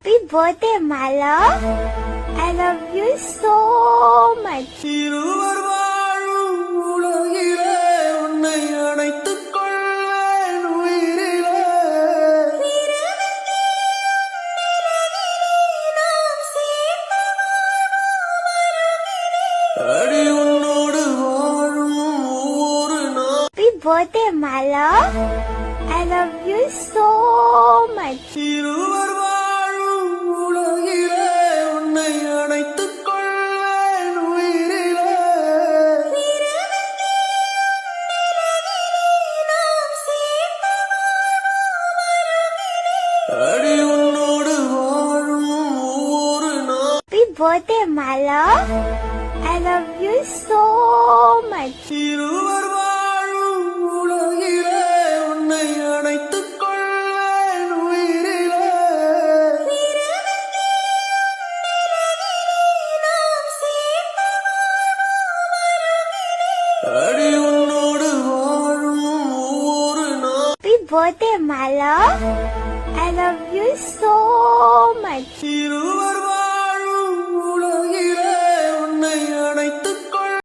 Happy birthday, my love. I love you so much. இருவர் வாழும் உலகிலே உன்னை அணைத்துக் கொள்வேன் உயிரிலே. அடி உன்னோடு வாழும் ஒவ்வொரு நாள். Happy birthday, my love. I love you so much. இருவர் வாழும் உலகிலே உன்னை அணைத்துக் கொள்வேன் உயிரிலே. அடி உன்னோடு வாழும் ஒவ்வொரு நாள். Happy birthday, my love. I love you so much. இருவர் வாழும் உலகிலே உன்னை அணைத்துக் கொள்வேன் உயிரிலே. அடி உன்னோடு வாழும் ஒவ்வொரு நாள். Happy birthday, my love. I love you so much.